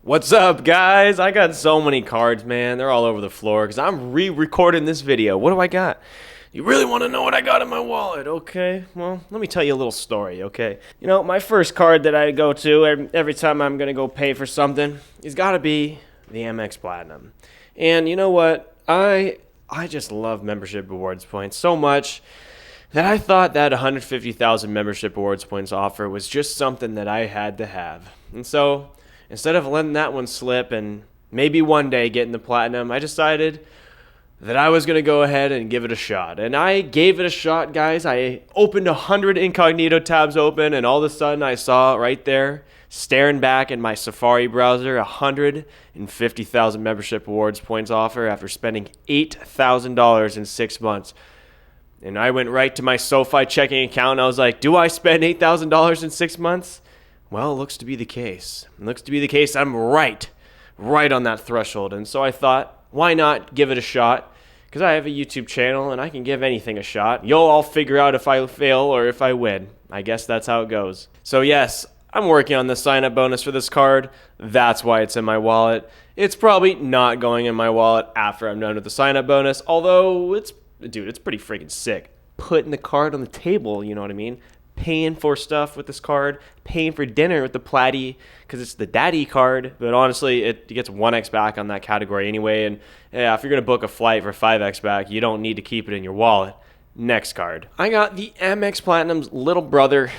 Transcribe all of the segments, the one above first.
What's up, guys? I got so many cards, man. They're all over the floor because I'm re-recording this video. What do I got? You really want to know what I got in my wallet? Okay, well, let me tell you a little story, okay? You know, my first card that I go to every time I'm going to go pay for something has got to be the Amex Platinum. And you know what? I just love membership rewards points so much that I thought that 150,000 membership rewards points offer was just something that I had to have. And so, instead of letting that one slip and maybe one day getting the platinum, I decided that I was going to go ahead and give it a shot. And I gave it a shot, guys. I opened 100 incognito tabs open, and all of a sudden I saw right there, staring back in my Safari browser, 150,000 membership rewards points offer after spending $8,000 in 6 months. And I went right to my SoFi checking account, and I was like, do I spend $8,000 in 6 months? Well, it looks to be the case. It looks to be the case. I'm right on that threshold. And so I thought, why not give it a shot? Because I have a YouTube channel and I can give anything a shot. You'll all figure out if I fail or if I win. I guess that's how it goes. So yes, I'm working on the sign-up bonus for this card. That's why it's in my wallet. It's probably not going in my wallet after I'm done with the sign-up bonus, although it's pretty freaking sick. Putting the card on the table, you know what I mean? Paying for stuff with this card, paying for dinner with the Platy because it's the daddy card. But honestly, it gets 1x back on that category anyway. And yeah, if you're going to book a flight for 5x back, you don't need to keep it in your wallet. Next card. I got the Amex Platinum's little brother.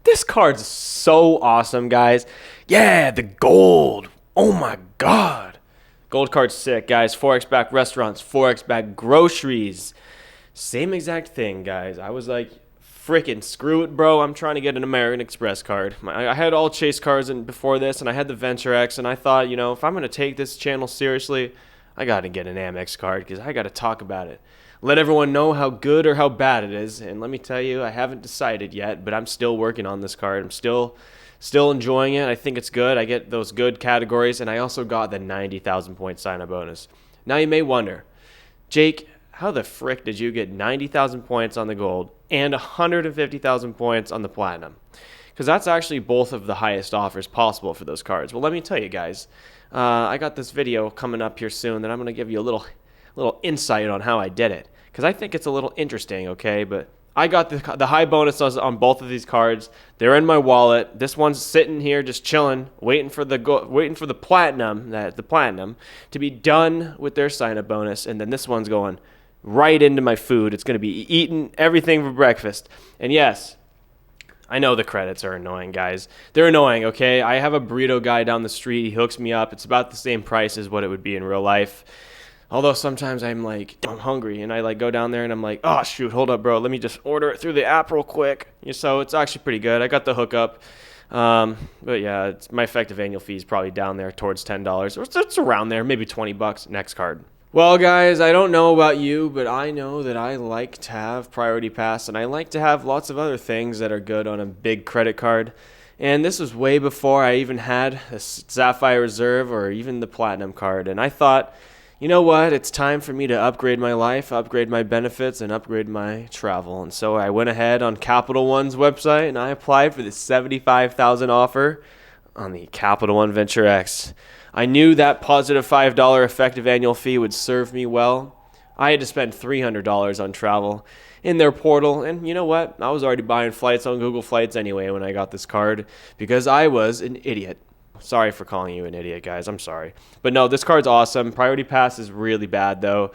This card's so awesome, guys. Yeah, the gold. Oh my God. Gold card's sick, guys. 4x back restaurants, 4x back groceries. Same exact thing, guys. I was like, freaking screw it, bro. I'm trying to get an American Express card. I had all Chase cards before this, and I had the Venture X, and I thought, you know, if I'm going to take this channel seriously, I got to get an Amex card because I got to talk about it. Let everyone know how good or how bad it is. And let me tell you, I haven't decided yet, but I'm still working on this card. I'm still enjoying it. I think it's good. I get those good categories, and I also got the 90,000 point sign-up bonus. Now you may wonder, Jake, how the frick did you get 90,000 points on the gold and 150,000 points on the platinum? Because that's actually both of the highest offers possible for those cards. Well, let me tell you guys, I got this video coming up here soon that I'm going to give you a little insight on how I did it. Because I think it's a little interesting, okay? But I got the high bonuses on both of these cards. They're in my wallet. This one's sitting here just chilling, waiting for the platinum, to be done with their sign-up bonus. And then this one's going right into my food. It's going to be eating everything for breakfast. And yes, I know the credits are annoying, guys. They're annoying, okay? I have a burrito guy down the street. He hooks me up. It's about the same price as what it would be in real life. Although sometimes I'm like, I'm hungry, and I like go down there and I'm like, oh shoot, hold up, bro. Let me just order it through the app real quick. So it's actually pretty good. I got the hookup. But yeah, my effective annual fee is probably down there towards $10. Or it's around there, maybe $20. Next card. Well, guys, I don't know about you, but I know that I like to have Priority Pass, and I like to have lots of other things that are good on a big credit card. And this was way before I even had a Sapphire Reserve or even the Platinum card. And I thought, you know what? It's time for me to upgrade my life, upgrade my benefits, and upgrade my travel. And so I went ahead on Capital One's website, and I applied for the $75,000 offer on the Capital One Venture X. I knew that positive $5 effective annual fee would serve me well. I had to spend $300 on travel in their portal, and you know what? I was already buying flights on Google Flights anyway when I got this card because I was an idiot. Sorry for calling you an idiot, guys. I'm sorry. But no, this card's awesome. Priority Pass is really bad, though,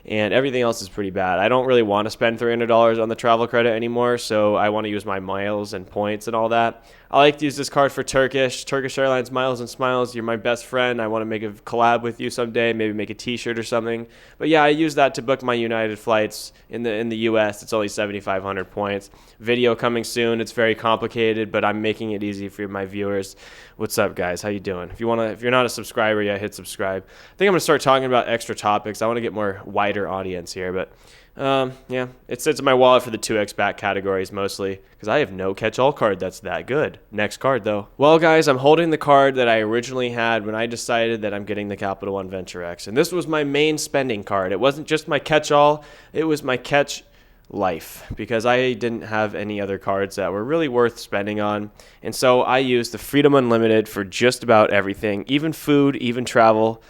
and everything else is pretty bad. I don't really want to spend $300 on the travel credit anymore, so I want to use my miles and points and all that. I like to use this card for Turkish Airlines Miles and Smiles. You're my best friend. I want to make a collab with you someday, maybe make a t-shirt or something. But yeah, I use that to book my United flights in the US. It's only 7,500 points. Video coming soon. It's very complicated, but I'm making it easy for my viewers. What's up, guys? How you doing? If you're not a subscriber yet, hit subscribe. I think I'm going to start talking about extra topics. I want to get more wider audience here, but yeah, it sits in my wallet for the 2x back categories mostly because I have no catch-all card that's that good. Next card, though. Well, guys, I'm holding the card that I originally had when I decided that I'm getting the Capital One Venture X, and this was my main spending card. It wasn't just my catch-all. It was my catch life because I didn't have any other cards that were really worth spending on. And so I used the Freedom Unlimited for just about everything, even food, even travel.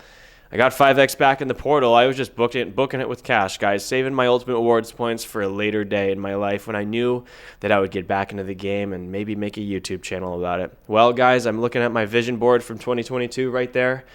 I got 5x back in the portal. I was just booking it with cash, guys, saving my Ultimate Awards points for a later day in my life when I knew that I would get back into the game and maybe make a YouTube channel about it. Well, guys, I'm looking at my vision board from 2022 right there.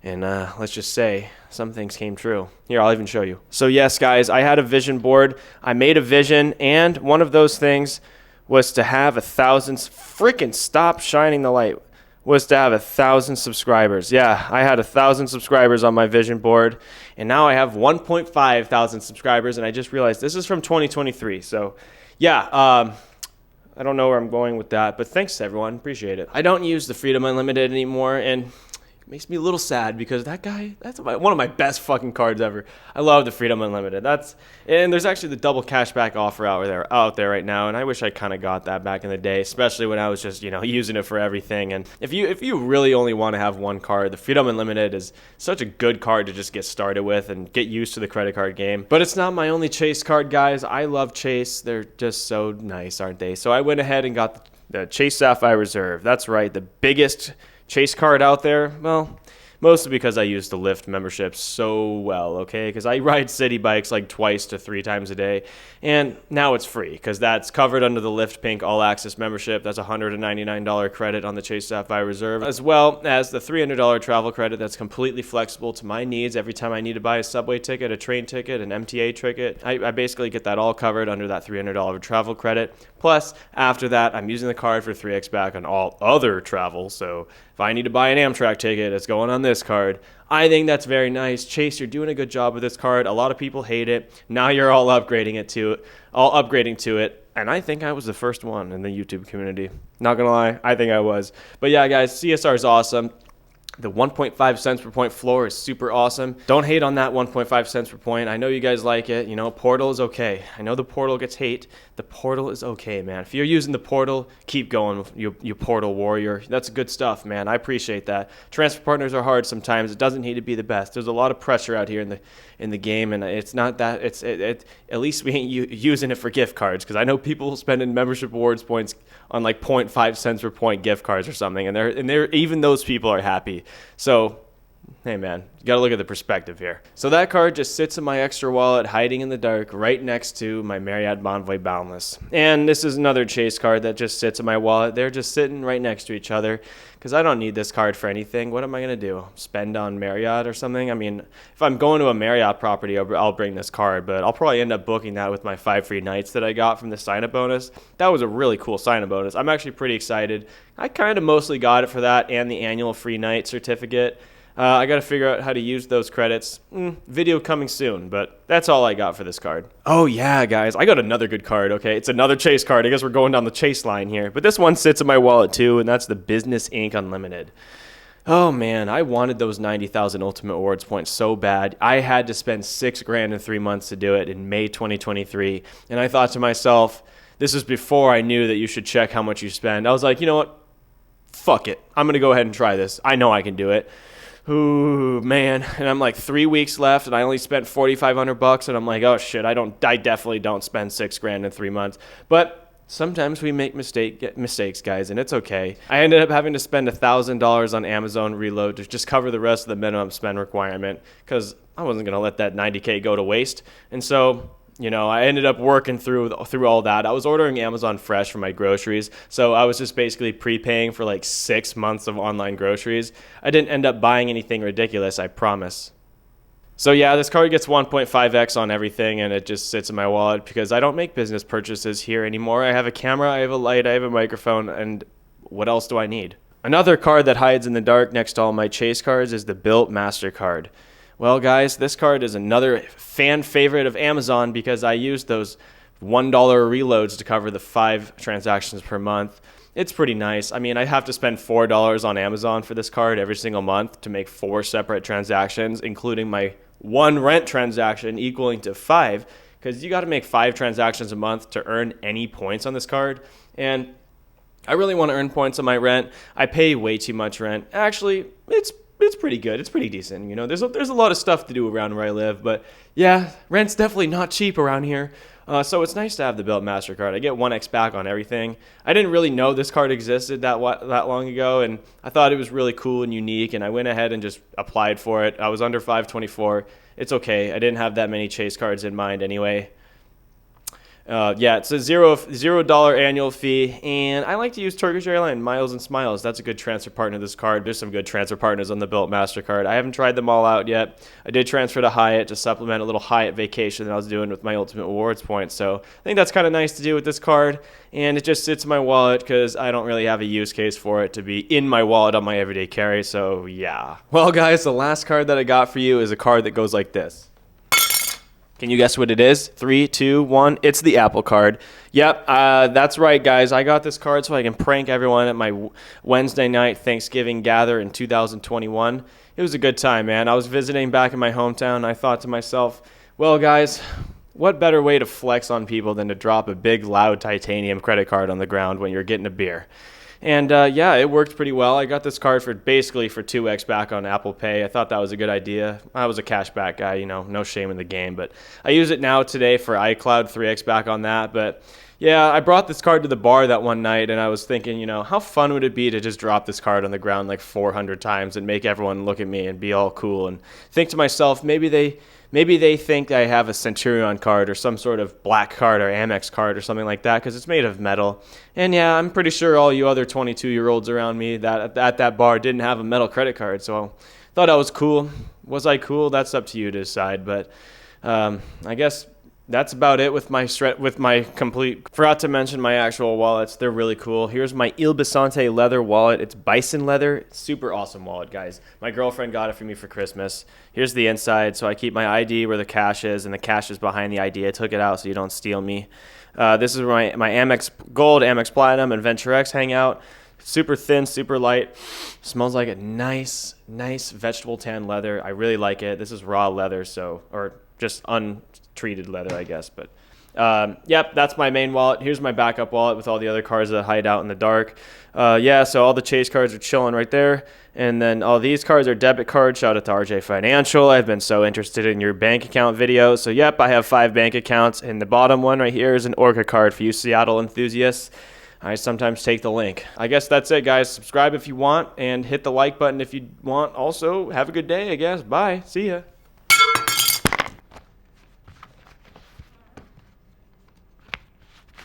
And let's just say some things came true. Here, I'll even show you. So yes, guys, I had a vision board. I made a vision, and one of those things was to have 1,000, freaking stop shining the light, was to have 1,000 subscribers. Yeah, I had 1,000 subscribers on my vision board, and now I have 1.5 thousand subscribers, and I just realized this is from 2023. So yeah, I don't know where I'm going with that, but thanks everyone, appreciate it. I don't use the Freedom Unlimited anymore, and it makes me a little sad because that guy, that's one of my best fucking cards ever. I love the Freedom Unlimited. And there's actually the double cashback offer out there right now, and I wish I kind of got that back in the day, especially when I was just, using it for everything. And if you really only want to have one card, the Freedom Unlimited is such a good card to just get started with and get used to the credit card game. But it's not my only Chase card, guys. I love Chase. They're just so nice, aren't they? So I went ahead and got the Chase Sapphire Reserve. That's right, the biggest Chase card out there. Well, mostly because I use the Lyft membership so well, okay? Because I ride city bikes like 2 to 3 times a day, and now it's free because that's covered under the Lyft Pink All Access membership. That's a $199 credit on the Chase Sapphire Reserve, as well as the $300 travel credit that's completely flexible to my needs. Every time I need to buy a subway ticket, a train ticket, an MTA ticket, I basically get that all covered under that $300 travel credit. Plus, after that, I'm using the card for 3x back on all other travel, so if I need to buy an Amtrak ticket, it's going on this card. I think that's very nice. Chase, you're doing a good job with this card. A lot of people hate it. Now you're all upgrading to it. And I think I was the first one in the YouTube community. Not going to lie, I think I was. But yeah, guys, CSR is awesome. The 1.5 cents per point floor is super awesome. Don't hate on that 1.5 cents per point. I know you guys like it. Portal is okay. I know the portal gets hate. The portal is okay, man. If you're using the portal, keep going, you portal warrior. That's good stuff, man. I appreciate that. Transfer partners are hard sometimes. It doesn't need to be the best. There's a lot of pressure out here in the game, and it's not that. At least we ain't using it for gift cards, because I know people spending membership awards points on like 0.5 cents per point gift cards or something, and they're even those people are happy. So, hey man, you gotta look at the perspective here. So that card just sits in my extra wallet, hiding in the dark, right next to my Marriott Bonvoy Boundless. And this is another Chase card that just sits in my wallet. They're just sitting right next to each other, because I don't need this card for anything. What am I gonna do? Spend on Marriott or something? I mean, if I'm going to a Marriott property, I'll bring this card, but I'll probably end up booking that with my 5 free nights that I got from the sign-up bonus. That was a really cool sign-up bonus. I'm actually pretty excited. I kind of mostly got it for that and the annual free night certificate. I got to figure out how to use those credits. Video coming soon, but that's all I got for this card. Oh yeah, guys, I got another good card, okay? It's another Chase card. I guess we're going down the Chase line here. But this one sits in my wallet too, and that's the Business Inc. Unlimited. Oh man, I wanted those 90,000 Ultimate Awards points so bad. I had to spend $6,000 in 3 months to do it in May 2023. And I thought to myself, this was before I knew that you should check how much you spend. I was like, you know what? Fuck it. I'm going to go ahead and try this. I know I can do it. Ooh, man. And I'm like 3 weeks left, and I only spent $4,500, and I'm like, oh shit, I definitely don't spend $6,000 in 3 months. But sometimes we make mistakes, guys, and it's okay. I ended up having to spend $1,000 on Amazon Reload to just cover the rest of the minimum spend requirement, because I wasn't gonna let that $90K go to waste. And so, I ended up working through all that. I was ordering Amazon Fresh for my groceries, so I was just basically prepaying for like 6 months of online groceries. I didn't end up buying anything ridiculous, I promise. So yeah, this card gets 1.5x on everything, and it just sits in my wallet because I don't make business purchases here anymore. I have a camera, I have a light, I have a microphone, and what else do I need? Another card that hides in the dark next to all my Chase cards is the Bilt MasterCard. Well, guys, this card is another fan favorite of Amazon because I use those $1 reloads to cover the 5 transactions per month. It's pretty nice. I mean, I have to spend $4 on Amazon for this card every single month to make 4 separate transactions, including my 1 rent transaction equaling to 5, because you got to make 5 transactions a month to earn any points on this card. And I really want to earn points on my rent. I pay way too much rent. Actually, it's it's pretty good. It's pretty decent. You know, there's a lot of stuff to do around where I live, but yeah, rent's definitely not cheap around here. So it's nice to have the Bilt MasterCard. I get 1x back on everything. I didn't really know this card existed that long ago, and I thought it was really cool and unique, and I went ahead and just applied for it. I was under 524. It's okay. I didn't have that many Chase cards in mind anyway. Yeah, it's a $0 annual fee, and I like to use Turkish Airlines Miles and Smiles. That's a good transfer partner to this card. There's some good transfer partners on the Bilt MasterCard. I haven't tried them all out yet. I did transfer to Hyatt to supplement a little Hyatt vacation that I was doing with my Ultimate Rewards points, so I think that's kind of nice to do with this card, and it just sits in my wallet because I don't really have a use case for it to be in my wallet on my everyday carry, so yeah. Well, guys, the last card that I got for you is a card that goes like this. Can you guess what it is? 3, 2, 1. It's the Apple card. Yep, that's right, guys. I got this card so I can prank everyone at my Wednesday night Thanksgiving gather in 2021. It was a good time, man. I was visiting back in my hometown, and I thought to myself, well, guys, what better way to flex on people than to drop a big, loud titanium credit card on the ground when you're getting a beer? And yeah, it worked pretty well. I got this card for basically for 2x back on Apple Pay. I thought that was a good idea. I was a cashback guy, you know, no shame in the game. But I use it now today for iCloud, 3x back on that. But yeah, I brought this card to the bar that one night, and I was thinking, you know, how fun would it be to just drop this card on the ground like 400 times and make everyone look at me and be all cool and think to myself, maybe they think I have a Centurion card or some sort of black card or Amex card or something like that because it's made of metal. And yeah, I'm pretty sure all you other 22-year-olds around me that at that bar didn't have a metal credit card, so I thought I was cool. Was I cool? That's up to you to decide, but I guess that's about it with my complete. Forgot to mention my actual wallets. They're really cool. Here's my Il Bisonte leather wallet. It's bison leather. Super awesome wallet, guys. My girlfriend got it for me for Christmas. Here's the inside. So I keep my ID where the cash is, and the cash is behind the ID. I took it out so you don't steal me. This is where my Amex Gold, Amex Platinum, and Venture X hang out. Super thin, super light. Smells like a nice vegetable tan leather. I really like it. This is raw leather, or just untreated leather, I guess. But yep, that's my main wallet. Here's my backup wallet with all the other cards that hide out in the dark. Yeah, so all the Chase cards are chilling right there. And then all these cards are debit cards. Shout out to RJ Financial. I've been so interested in your bank account video. So yep, I have 5 bank accounts. And the bottom one right here is an Orca card for you Seattle enthusiasts. I sometimes take the link. I guess that's it, guys. Subscribe if you want and hit the like button if you want. Also, have a good day, I guess. Bye. See ya.